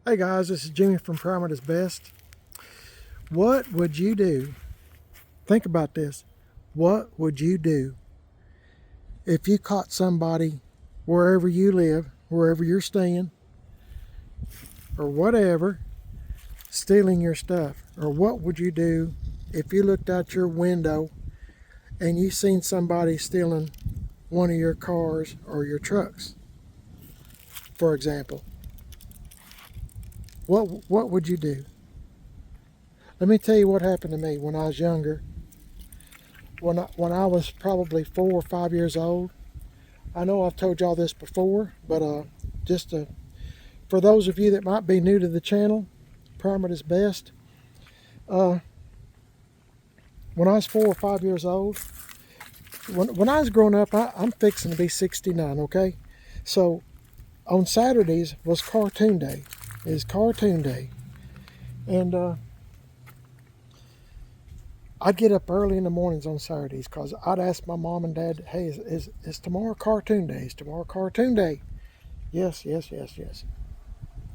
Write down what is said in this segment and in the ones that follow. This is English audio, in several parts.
Hey guys, this is Jimmy from Parameters Best. What would you do? Think about this. What would you do if you caught somebody wherever you live, wherever you're staying, or whatever, stealing your stuff? Or what would you do if you looked out your window and you seen somebody stealing one of your cars or your trucks, for example? What would you do? Let me tell you what happened to me when I was younger. When I was probably 4 or 5 years old. I know I've told y'all this before, but for those of you that might be new to the channel, Primer is Best. When I was 4 or 5 years old, when I was growing up, I'm fixing to be 69, okay? So on Saturdays was cartoon day. Is cartoon day. And I'd get up early in the mornings on Saturdays because I'd ask my mom and dad, hey, is tomorrow cartoon day? Is tomorrow cartoon day? Yes, yes, yes, yes.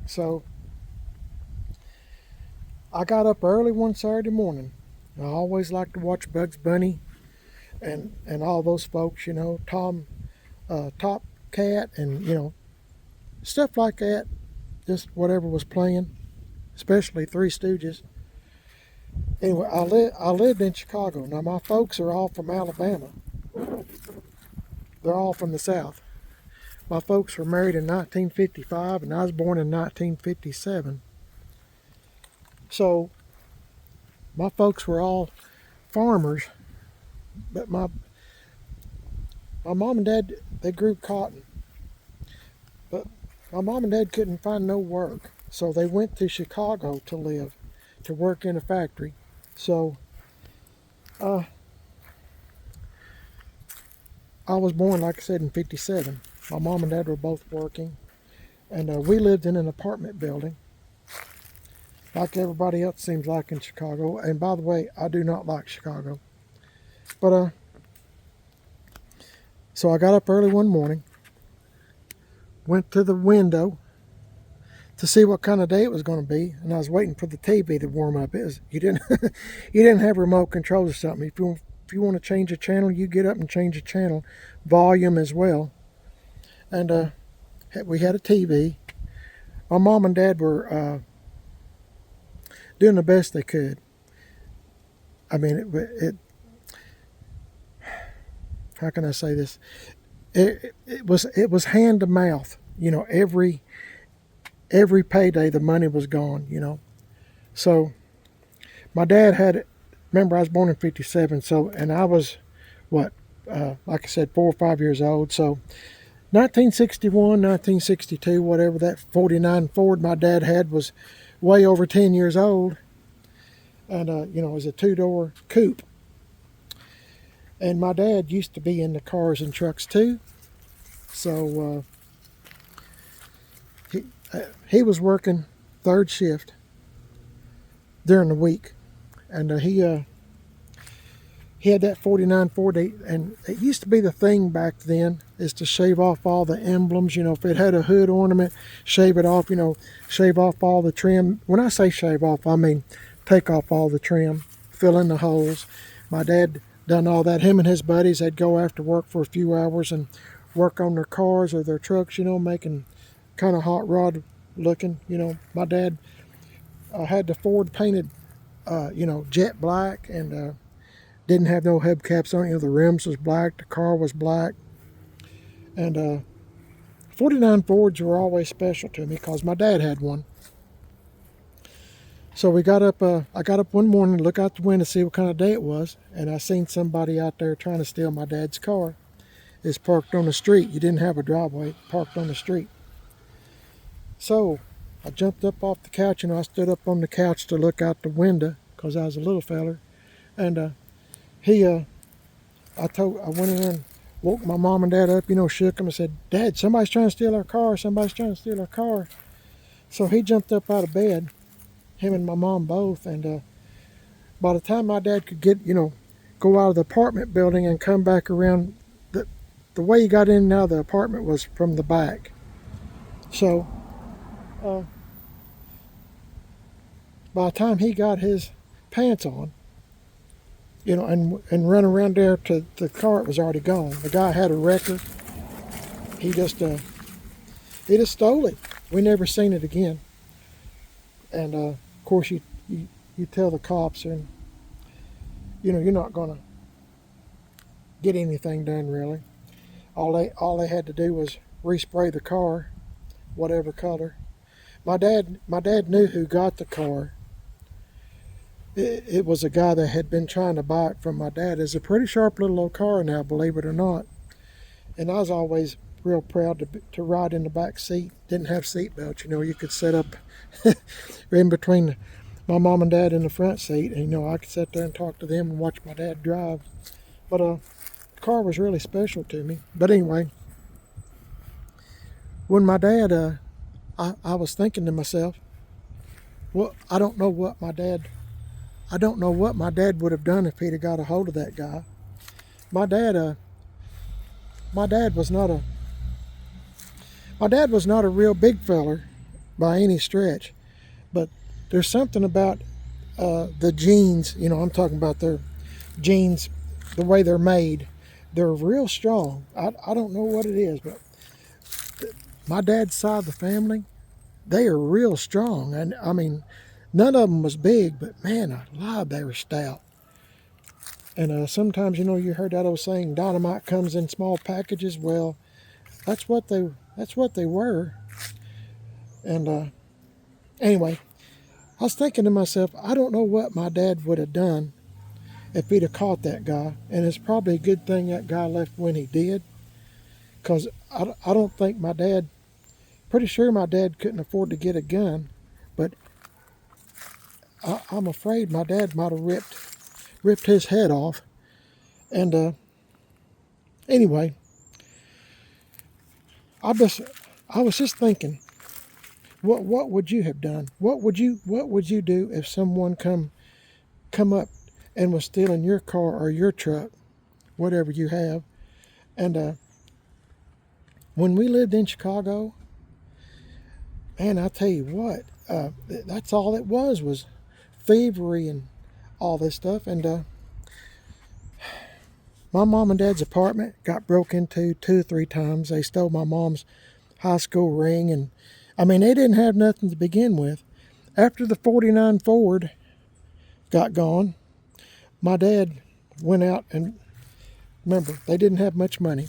So I got up early one Saturday morning. I always liked to watch Bugs Bunny and all those folks, Top Cat and, stuff like that. Just whatever was playing, especially Three Stooges. Anyway, I lived in Chicago. Now my folks are all from Alabama. They're all from the South. My folks were married in 1955 and I was born in 1957. So my folks were all farmers, but my mom and dad, they grew cotton. But my mom and dad couldn't find no work, so they went to Chicago to live, to work in a factory. So I was born, like I said, in 57. My mom and dad were both working, and we lived in an apartment building, like everybody else seems like in Chicago. And by the way, I do not like Chicago. But so I got up early one morning, went to the window to see what kind of day it was going to be, and I was waiting for the TV to warm up. You didn't have remote controls or something. If you want to change a channel, you get up and change the channel, volume as well. And we had a TV. My mom and dad were doing the best they could. I mean, how can I say this? It was hand to mouth. Every payday the money was gone. So my dad had it. Remember, I was born in 57. So, and I was like I said, 4 or 5 years old. So 1961, 1962, whatever, that 49 Ford my dad had was way over 10 years old. And, it was a two-door coupe. And my dad used to be in the cars and trucks too. So he was working third shift during the week. And he had that 49 Ford, and it used to be the thing back then is to shave off all the emblems. If it had a hood ornament, shave it off. Shave off all the trim. When I say shave off, I mean take off all the trim, fill in the holes. My dad done all that. Him and his buddies, they'd go after work for a few hours and work on their cars or their trucks, making kind of hot rod looking. My dad had the Ford painted, jet black, and didn't have no hubcaps on it. The rims was black, the car was black. And 49 Fords were always special to me because my dad had one. So I got up one morning to look out the window to see what kind of day it was, and I seen somebody out there trying to steal my dad's car. It's parked on the street. You didn't have a driveway, parked on the street. So I jumped up off the couch, I stood up on the couch to look out the window because I was a little feller. And I went in there and woke my mom and dad up, shook them and said, Dad, somebody's trying to steal our car. Somebody's trying to steal our car. So he jumped up out of bed, him and my mom both. And by the time my dad could go out of the apartment building and come back around, the way he got in and out of the apartment was from the back. So by the time he got his pants on, and run around there to the car, it was already gone. The guy had a wrecker. He just stole it. We never seen it again. And of course, you tell the cops, and you're not gonna get anything done really. All they had to do was respray the car, whatever color. My dad knew who got the car. It was a guy that had been trying to buy it from my dad. It's a pretty sharp little old car now, believe it or not. And I was always real proud to ride in the back seat. Didn't have seat belts, you could sit up in between my mom and dad in the front seat, and I could sit there and talk to them and watch my dad drive. But the car was really special to me. But anyway, when my dad, I was thinking to myself, well, I don't know what my dad would have done if he'd have got a hold of that guy. My dad was not a real big feller by any stretch, but there's something about the genes. I'm talking about their genes, the way they're made. They're real strong. I don't know what it is, but my dad's side of the family, they are real strong. And I mean, none of them was big, but man, alive, they were stout. And sometimes, you heard that old saying, dynamite comes in small packages. Well, that's what they were. And anyway, I was thinking to myself, I don't know what my dad would have done if he'd have caught that guy. And it's probably a good thing that guy left when he did, because I don't think pretty sure my dad couldn't afford to get a gun, but I'm afraid my dad might have ripped his head off. And anyway, I was just thinking, what would you have done? What would you do if someone come up and was stealing your car or your truck, whatever you have? And when we lived in Chicago, man, I tell you what, that's all it was thievery and all this stuff. And my mom and dad's apartment got broke into 2 or 3 times. They stole my mom's high school ring, and I mean, they didn't have nothing to begin with. After the 49 Ford got gone, my dad went out and, remember, they didn't have much money.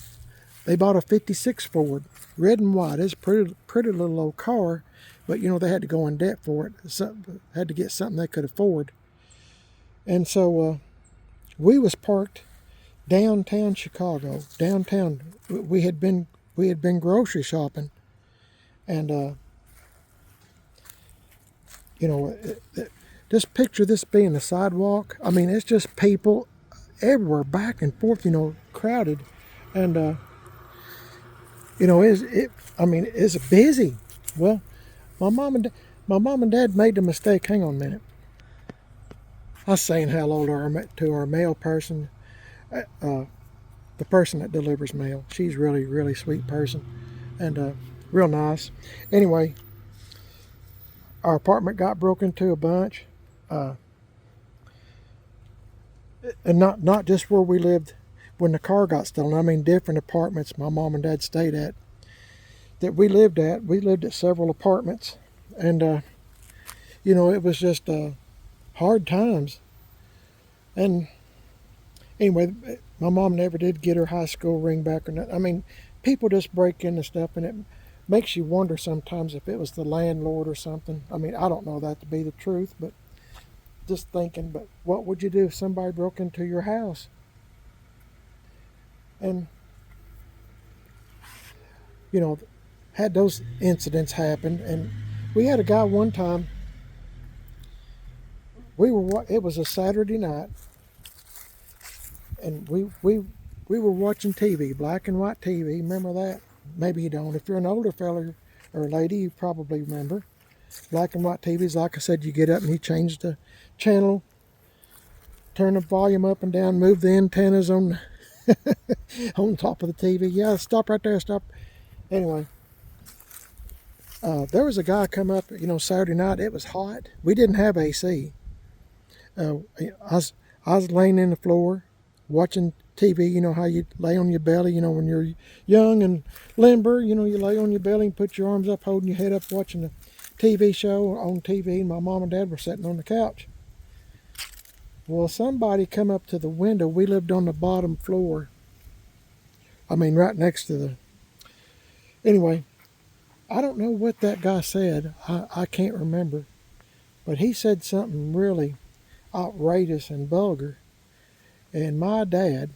They bought a 56 Ford, red and white. It's a pretty little old car, but they had to go in debt for it. Had to get something they could afford. And so we was parked downtown Chicago. Downtown, we had been grocery shopping, and just picture this being a sidewalk. I mean, it's just people everywhere, back and forth, crowded, and it's busy. Well, my mom and dad made the mistake. Hang on a minute. I was saying hello to our mail person, the person that delivers mail. She's really, really sweet person, and real nice. Anyway, our apartment got broken into a bunch, and not just where we lived when the car got stolen. I mean, different apartments my mom and dad stayed at that we lived at. We lived at several apartments, and it was just hard times. And anyway, my mom never did get her high school ring back or not. I mean, people just break into stuff, and it makes you wonder sometimes if it was the landlord or something. I mean, I don't know that to be the truth, but just thinking, but what would you do if somebody broke into your house? And had those incidents happen. And we had a guy one time, it was a Saturday night, and we were watching TV, black and white TV. Remember that? Maybe you don't. If you're an older fella or lady, you probably remember. Black and white TVs, like I said, you get up and you change the channel, turn the volume up and down, move the antennas on on top of the TV. Yeah, stop right there, stop. Anyway, There was a guy come up, Saturday night. It was hot. We didn't have AC. I was laying in the floor watching TV. You know how you lay on your belly, when you're young and limber, you lay on your belly and put your arms up, holding your head up, watching a TV show on TV. And my mom and dad were sitting on the couch. Well, somebody come up to the window. We lived on the bottom floor. I mean, right next to the... Anyway, I don't know what that guy said. I can't remember. But he said something really outrageous and vulgar. And my dad,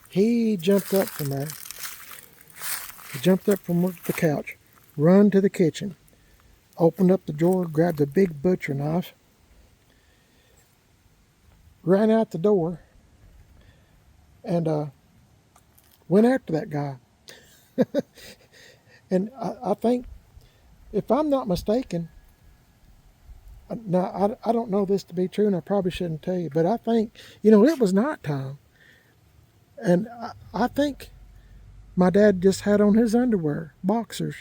he jumped up from there. He jumped up from the couch, run to the kitchen, opened up the drawer, grabbed a big butcher knife, ran out the door, and went after that guy. And I think, if I'm not mistaken, now I don't know this to be true, and I probably shouldn't tell you, but I think, it was nighttime. And I think my dad just had on his underwear, boxers.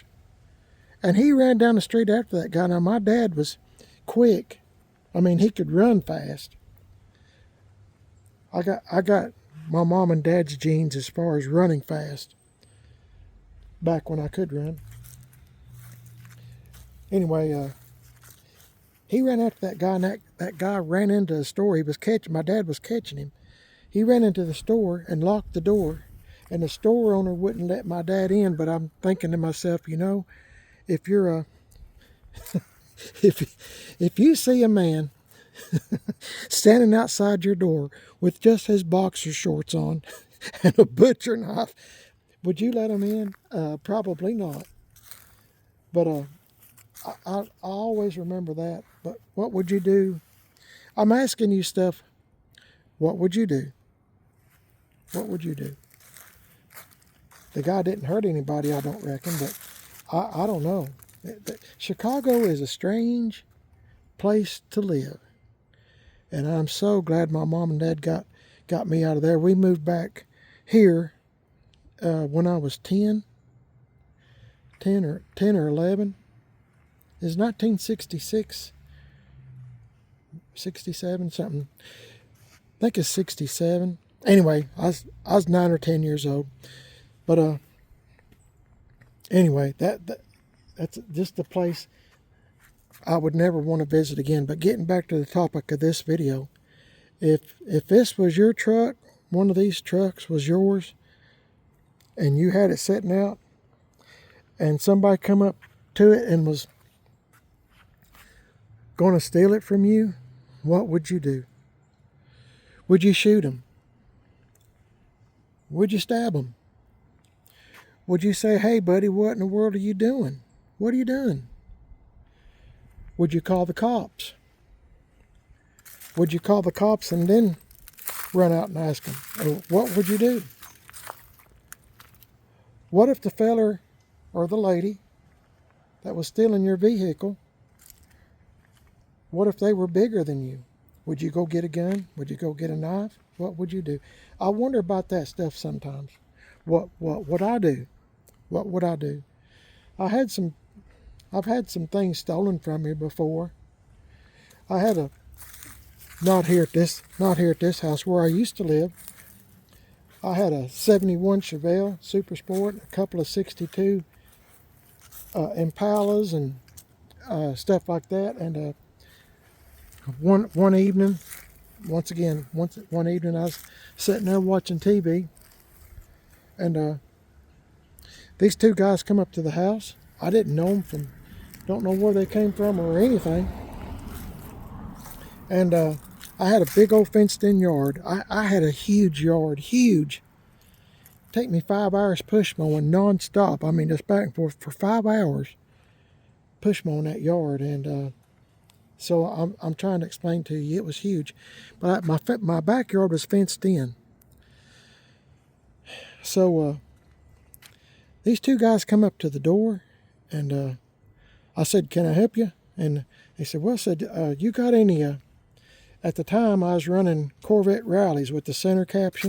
And he ran down the street after that guy. Now, my dad was quick. I mean, he could run fast. I got my mom and dad's genes as far as running fast, back when I could run. Anyway, he ran after that guy, and that guy ran into the store. My dad was catching him. He ran into the store and locked the door, and the store owner wouldn't let my dad in. But I'm thinking to myself, if you're if you see a man standing outside your door with just his boxer shorts on and a butcher knife, would you let him in? Probably not. But I always remember that. But what would you do? I'm asking you stuff. What would you do? What would you do? The guy didn't hurt anybody, I don't reckon, but I don't know. Chicago is a strange place to live. And I'm so glad my mom and dad got me out of there. We moved back here when I was 10 or 11. It's 1966, 67, something. I think it's 67. Anyway, I was 9 or 10 years old. But anyway, that's just a place I would never want to visit again. But getting back to the topic of this video, if this was your truck, one of these trucks was yours, and you had it sitting out, and somebody come up to it and was going to steal it from you, what would you do? Would you shoot him? Would you stab him? Would you say, hey, buddy, what in the world are you doing? What are you doing? Would you call the cops? Would you call the cops and then run out and ask them? Or what would you do? What if the feller or the lady that was stealing your vehicle, what if they were bigger than you? Would you go get a gun? Would you go get a knife? What would you do? I wonder about that stuff sometimes. What would I do? What would I do? I've had some things stolen from me before. I had not here at this house where I used to live. I had a 71 Chevelle Super Sport, a couple of 62 Impalas and stuff like that. And one evening, one evening I was sitting there watching TV, and these two guys come up to the house. I didn't know them don't know where they came from or anything. And I had a big old fenced-in yard. I had a huge yard, huge. Take me 5 hours push mowing non-stop. I mean, just back and forth for 5 hours push mowing that yard. And so I'm trying to explain to you, it was huge. But my backyard was fenced in. So these two guys come up to the door, and I said, can I help you? And they said, well, I said, you got any, at the time I was running Corvette rallies with the center caps,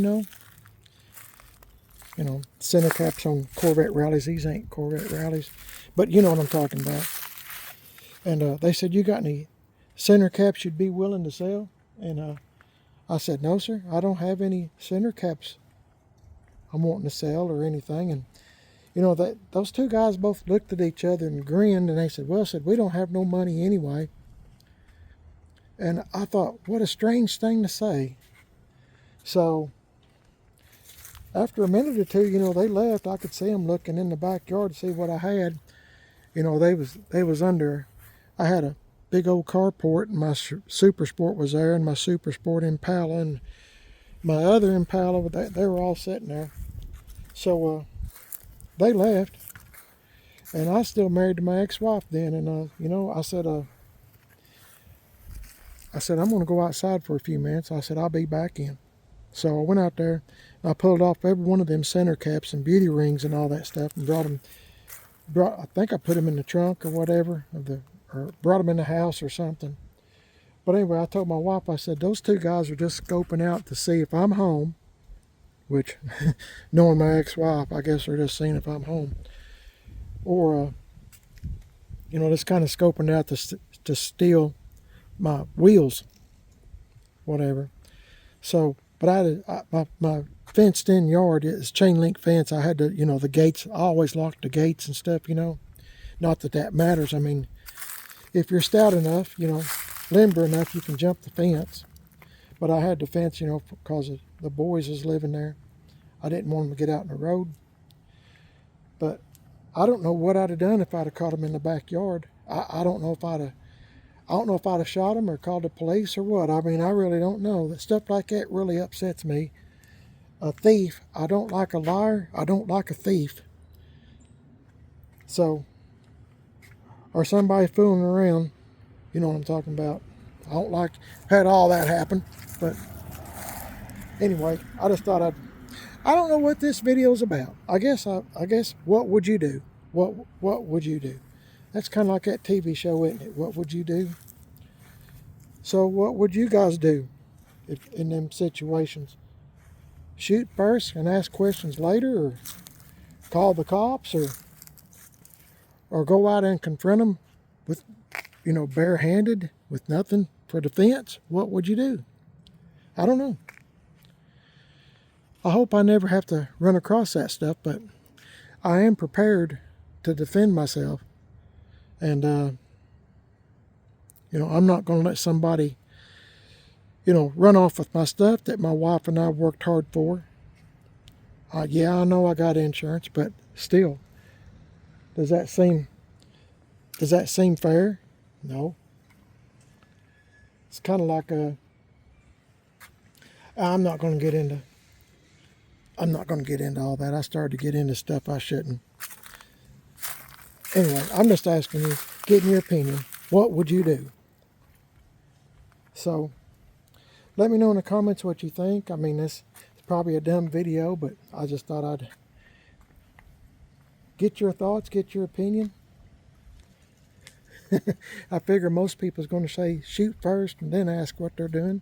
You know, center caps on Corvette rallies. These ain't Corvette rallies, but you know what I'm talking about. And they said, you got any center caps you'd be willing to sell? And I said, no, sir, I don't have any center caps I'm wanting to sell or anything. And, you know, those two guys both looked at each other and grinned, and they said, well, said, we don't have no money anyway. And I thought, what a strange thing to say. So after a minute or two, you know, they left. I could see them looking in the backyard to see what I had. You know, they was under, I had a big old carport, and my Super Sport was there, and my Super Sport Impala, and my other Impala, they were all sitting there. So they left, and I still married to my ex-wife then. And you know, I said I'm going to go outside for a few minutes. I said I'll be back in. So I went out there, and I pulled off every one of them center caps and beauty rings and all that stuff, and I think I put them in the trunk or whatever, or brought them in the house or something. But anyway, I told my wife, I said, those two guys are just scoping out to see if I'm home, which, knowing my ex-wife, I guess they're just seeing if I'm home. Or, you know, just kind of scoping out to steal my wheels, whatever. So, but my fenced-in yard is chain link fence. I had to, you know, the gates, I always lock the gates and stuff, you know. Not that that matters. I mean, if you're stout enough, you know, limber enough, you can jump the fence. But I had the fence, you know, because the boys was living there. I didn't want them to get out in the road. But I don't know what I'd have done if I'd have caught them in the backyard. I don't know if I'd have shot them or called the police or what. I mean, I really don't know. That stuff like that really upsets me. A thief, I don't like a liar. I don't like a thief. So, or somebody fooling around. You know what I'm talking about. I don't like had all that happen. But anyway, I just thought I don't know what this video is about. I guess what would you do? What would you do? That's kind of like that TV show, isn't it? What would you do? So what would you guys do in them situations? Shoot first and ask questions later, or call the cops, or go out and confront them with, you know, barehanded with nothing for defense? What would you do? I don't know. I hope I never have to run across that stuff, but I am prepared to defend myself. And, you know, I'm not going to let somebody, you know, run off with my stuff that my wife and I worked hard for. Yeah, I know I got insurance, but still, does that seem fair? No. It's kind of like I'm not going to get into all that. I started to get into stuff I shouldn't. Anyway, I'm just asking you, getting your opinion. What would you do? So, let me know in the comments what you think. I mean, it's probably a dumb video, but I just thought I'd get your thoughts, get your opinion. I figure most people's going to say shoot first and then ask what they're doing.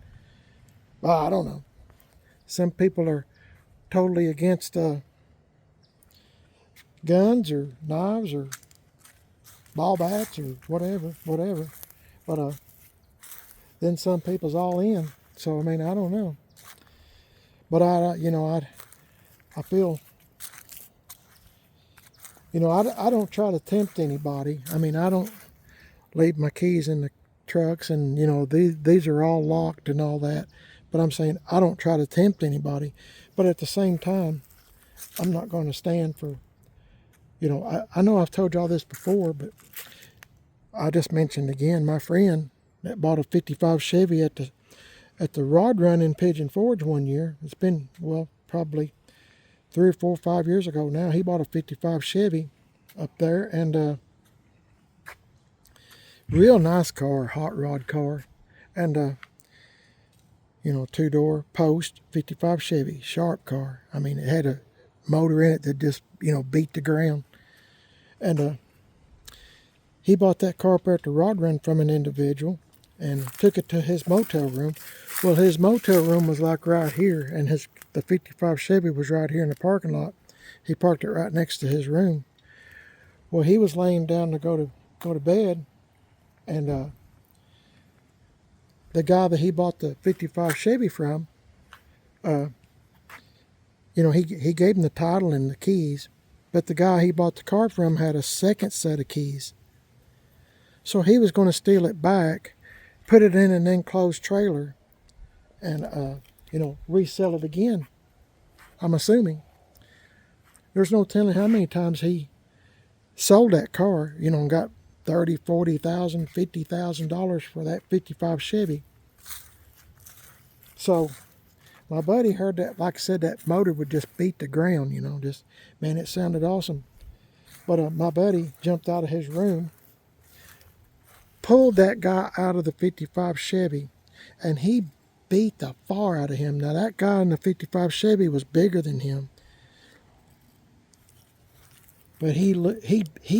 Well, I don't know. Some people are totally against guns or knives or ball bats or whatever. But then some people's all in. So I mean, I don't know. But I feel, you know, I don't try to tempt anybody. I mean, I don't leave my keys in the trucks, and you know, these are all locked and all that. But I'm saying I don't try to tempt anybody. But at the same time, I'm not going to stand for, you know, I know I've told y'all this before, but I just mentioned again, my friend that bought a 55 Chevy at the rod run in Pigeon Forge one year. It's been, well, probably 3 or 4 or 5 years ago now. He bought a 55 Chevy up there, and real nice car, hot rod car, and you know, 2-door post 55 Chevy, sharp car. I mean, it had a motor in it that just, you know, beat the ground. And he bought that car up there at the rod run from an individual and took it to his motel room. Well, his motel room was like right here, and the 55 Chevy was right here in the parking lot. He parked it right next to his room. Well, he was laying down to go to bed, and the guy that he bought the '55 Chevy from, he gave him the title and the keys, but the guy he bought the car from had a second set of keys. So he was going to steal it back, put it in an enclosed trailer, and resell it again. I'm assuming. There's no telling how many times he sold that car, and got $30,000, $40,000, $50,000 for that '55 Chevy. So my buddy heard that, like I said, that motor would just beat the ground, man, it sounded awesome. But my buddy jumped out of his room, pulled that guy out of the '55 Chevy, and he beat the far out of him. Now that guy in the '55 Chevy was bigger than him, but he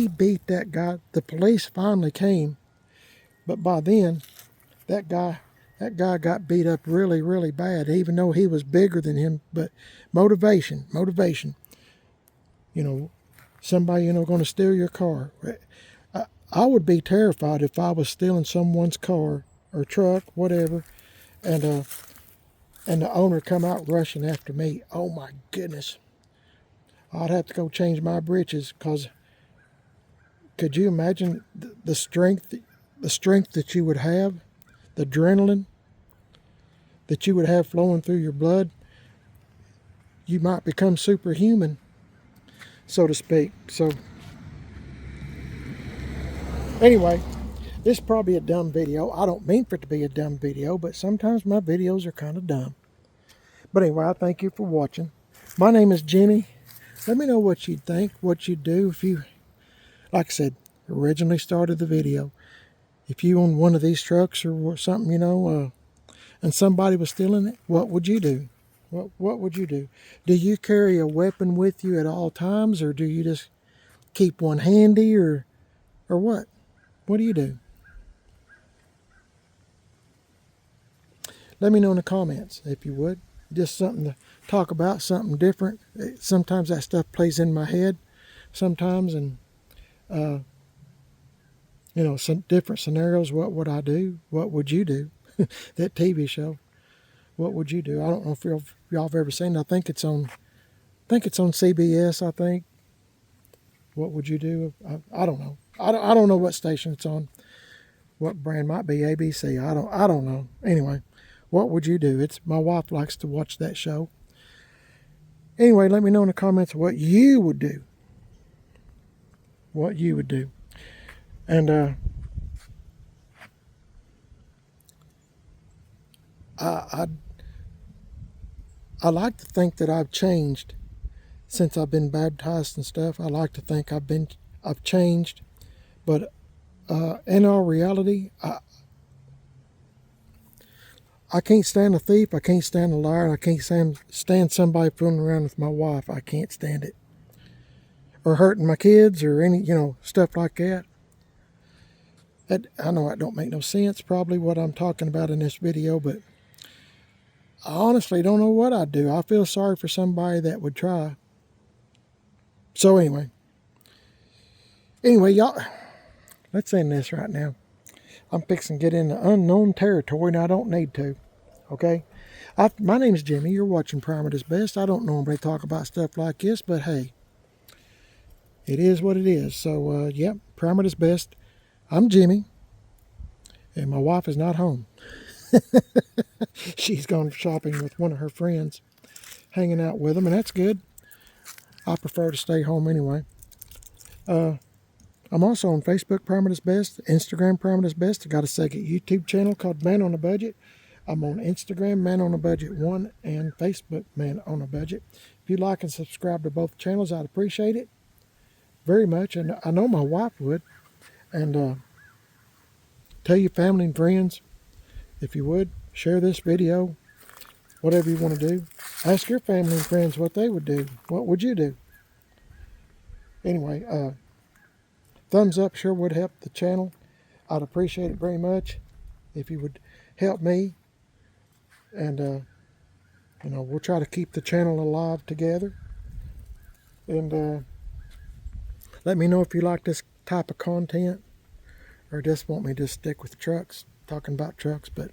beat that guy. The police finally came, but by then that guy got beat up really, really bad, even though he was bigger than him. But motivation, somebody, going to steal your car. I would be terrified if I was stealing someone's car or truck, whatever, and the owner come out rushing after me. Oh my goodness. I'd have to go change my britches, because could you imagine the strength that you would have, the adrenaline that you would have flowing through your blood? You might become superhuman, so to speak. So anyway, this is probably a dumb video. I don't mean for it to be a dumb video, but sometimes my videos are kind of dumb. But anyway, I thank you for watching. My name is Jimmy. Let me know what you'd think, what you'd do if you, like I said, originally started the video. If you owned one of these trucks or something, and somebody was stealing it, what would you do? What would you do? Do you carry a weapon with you at all times, or do you just keep one handy, or what? What do you do? Let me know in the comments, if you would. Just something to talk about, something different. Sometimes that stuff plays in my head sometimes, and some different scenarios. What would I do? What would you do? That TV show, what would you do? I don't know if y'all have ever seen it. I think it's on CBS, I think. What would you do? I don't know. I don't know what station it's on. What brand? Might be ABC. I don't know. Anyway, what would you do? My wife likes to watch that show. Anyway, let me know in the comments what you would do. What you would do. And I like to think that I've changed since I've been baptized and stuff. I like to think I've changed, but in all reality, I can't stand a thief. I can't stand a liar. And I can't stand somebody fooling around with my wife. I can't stand it. Or hurting my kids or any, stuff like that. I know that don't make no sense, probably, what I'm talking about in this video, but I honestly don't know what I'd do. I feel sorry for somebody that would try. So anyway, y'all, let's end this right now. I'm fixing to get into unknown territory, and I don't need to. Okay? My name's Jimmy. You're watching Primer at His Best. I don't normally talk about stuff like this, but hey, it is what it is. So, yep, Primer at His Best. I'm Jimmy, and my wife is not home. She's gone shopping with one of her friends, hanging out with them, and that's good. I prefer to stay home anyway. I'm also on Facebook, Primer at His Best, Instagram, Primer at His Best. I got a second YouTube channel called Man on a Budget. I'm on Instagram, Man on a Budget 1, and Facebook, Man on a Budget. If you like and subscribe to both channels, I'd appreciate it very much. And I know my wife would. And tell your family and friends, if you would, share this video, whatever you want to do. Ask your family and friends what they would do. What would you do? Anyway, thumbs up sure would help the channel. I'd appreciate it very much if you would help me. And, we'll try to keep the channel alive together. And let me know if you like this type of content, or just want me to stick with trucks, talking about trucks. But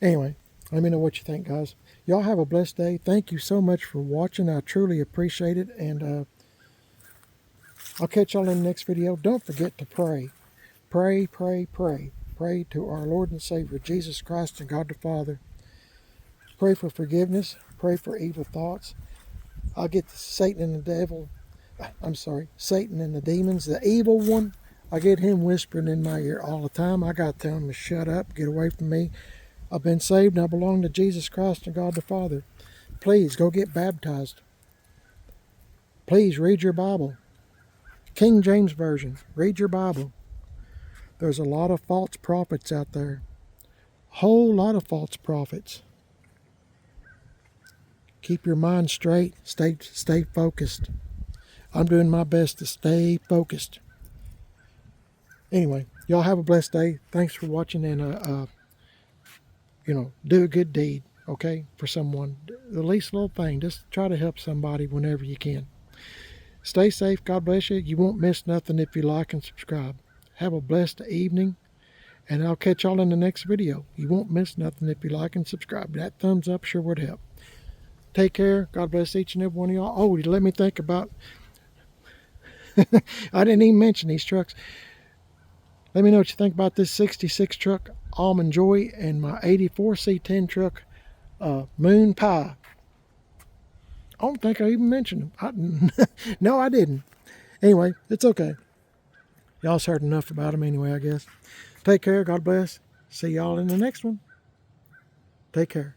anyway, let me know what you think, guys. Y'all have a blessed day. Thank you so much for watching. I truly appreciate it. And I'll catch y'all in the next video. Don't forget to pray. Pray, pray, pray. Pray to our Lord and Savior, Jesus Christ and God the Father. Pray for forgiveness. Pray for evil thoughts. I'll get Satan and the devil. Satan and the demons, the evil one. I get him whispering in my ear all the time. I got to tell him to shut up, get away from me. I've been saved and I belong to Jesus Christ and God the Father. Please go get baptized. Please read your Bible. King James Version. Read your Bible. There's a lot of false prophets out there. Whole lot of false prophets. Keep your mind straight. Stay focused. I'm doing my best to stay focused. Anyway, y'all have a blessed day. Thanks for watching, and do a good deed, okay, for someone. The least little thing. Just try to help somebody whenever you can. Stay safe. God bless you. You won't miss nothing if you like and subscribe. Have a blessed evening, and I'll catch y'all in the next video. You won't miss nothing if you like and subscribe. That thumbs up sure would help. Take care. God bless each and every one of y'all. Oh, let me think about... I didn't even mention these trucks. Let me know what you think about this 66 truck Almond Joy and my 84 C10 truck Moon Pie. I don't think I even mentioned them. No, I didn't. Anyway, it's okay. Y'all's heard enough about them anyway, I guess. Take care. God bless. See y'all in the next one. Take care.